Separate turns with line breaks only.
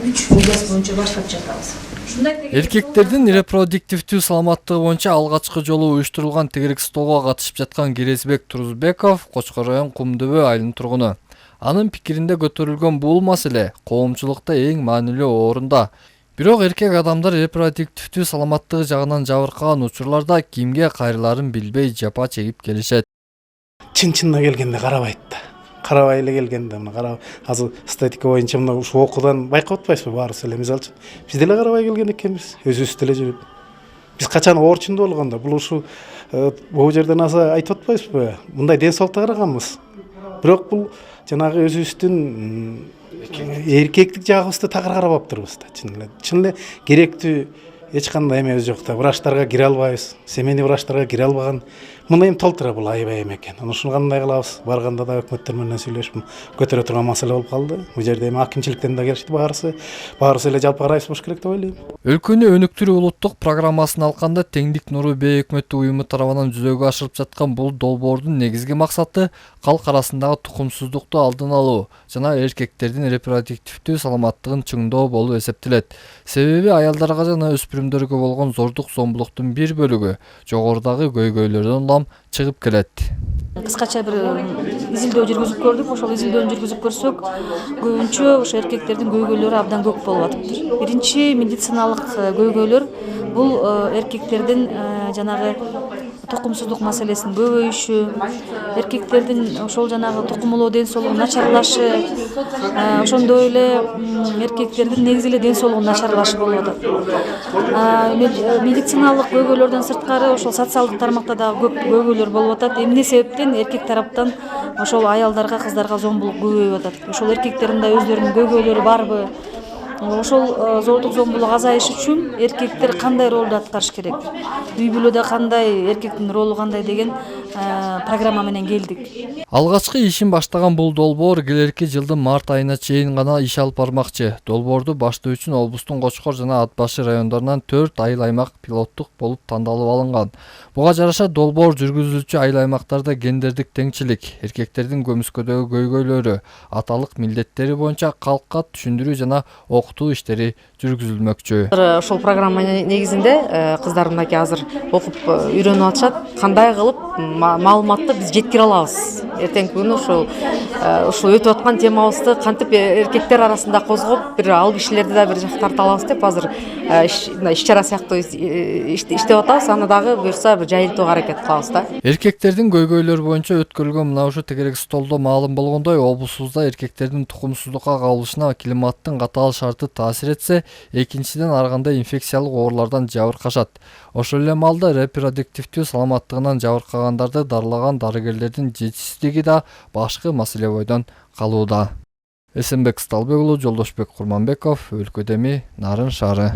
3 милияс боюнча баштап жатабыз.
Эркектердин репродуктивдүү саламаттыгы боюнча алгачкы жолу уюштурулган тегерек столго катышып жаткан Керезбек Турузбеков Кочкор район Кумдөбө айылынын тургуну. Анын пикиринде көтөрүлгөн бул маселе коомчулукта эң маанилүү орунда. Бирок эркек адамдар репродуктивдүү саламаттыгы жагынан жабыркаган учурларда кимге кайрыларын билбей жапа чегип келишет.
Чын-чынына келгенде карабайт да. Карабай эле келгенде мына карап азыр статистика боюнча мына ушу окуудан байкап атпайсызбы баарыбыз эле мисалы үчүн. Биз деле карабай келген экенбиз. Өзүбүз деле жүрүп. Биз качан орчунда болгондо бул ушу бул жерден аса айтып атпайсызбы? Мындай ден соолукта караганбыз. Бирок бул жанагы өзүбүздүн эркектик жагыбызды такыр карап аптырбыз да. Чын эле керектүү эч кандай эмебиз жок да. Врачтарга кире албайбыз. Семейный врачтарга кире албаган. Мына эми толтура бул айбай эме экен. Ушуну кандай кылабыз? Барганда да өкмөттөр менен сүйлөшүп көтөрө турган маселе болуп калды. Бул жерде эми акимчиликтен да келишти баарысы эле жалпы карайбыз болуш керек деп ойлойм.
Өлкөнү өнүктүрүү улуттук программасын алканда Теңдик нуру бейөкмөттүк уюму тарабынан жүзөгө ашырылып жаткан бул долбоордун негизги максаты калк арасындагы тукумсуздукту алдын алуу жана эркектердин репродуктивдүү саламаттыгын чыңдоо болуп эсептелет. Себеби аялдарга жана өспүрүмдөргө болгон зордук зомбулуктун бир бөлүгү жогорудагы көйгөйлөрдөн улам чыгып келет.
Кыскача бир изилдөө жүргүзүп көрдүк. Ошол изилдөөнү жүргүзүп көрсөк, көбүнчө ошо эркектердин көйгөйлөрү абдан көп болуп атыптыр. Биринчи медициналык көйгөйлөр бул эркектердин жанагы тукумсуздук маселесинин көбөйүшү, эркектердин ошол жанагы тукумулуу ден соолугу начарлашы, ошондой эле эркектердин негизи эле ден соолугу начарлашы болуп атат. Медициналык көйгөйлөрдөн сырткары ошол социалдык тармакта дагы көп көйгөйлөр болуп атат. Эмне себептен эркек тараптан ошол аялдарга, кыздарга зомбулук көбөйүп атат. Ошол эркектердин да өздөрүнүн көйгөйлөрү барбы? Ошол зордук зомбулук азайыш үчүн эркектер кандай ролду аткарыш керек? Үй бүлөдө кандай, эркектин ролу кандай деген программа менен келдик.
Алгачкы ишин баштаган бул долбоор келерки жылдын март айына чейин гана иш алып бармакчы. Долбоорду баштоо үчүн облустун Кочкор жана Ат башы райондорунан 4 айыл аймак пилоттук болуп тандалып алынган. Буга жараша долбоор жүргүзүлүүчү айыл аймактарда гендердик теңчилик, эркектердин көмүскөдөгү көйгөйлөрү, аталык милдеттери боюнча калкка түшүндүрүү жана окутуу иштери жүргүзүлмөкчү.
Ошол программа негизинде кыздар мынакей азыр окуп үйрөнүп атышат. Кандай кылып маалыматты биз жеткире алабыз? Эртеңки күнү ушул өтүп аткан темабызды кантип эркектер арасында козгоп, бир ал кишилерди да бир жакка тарта алабыз деп азыр иш чара сыяктуу иштеп атабыз. Аны дагы буюрса бир жайылтууга аракет кылабыз да.
Эркектердин көйгөйлөрү боюнча өткөрүлгөн мына ушул тегерек столдо маалым болгондой, облусубузда эркектердин тукумсуздукка кабылышына климаттын катаал шарты таасир этсе, экинчиден ар кандай инфекциялык оорулардан жабыркашат. Ошол эле маалда репродуктивдүү саламаттыгынан жабыркагандарды дарылаган дарыгерлердин жетишсиздиги да башкы маселе бойдон калууда. Эсенбек Сталбек уулу, Жолдошбек Курманбеков, Өлкөдеми, Нарын шаары.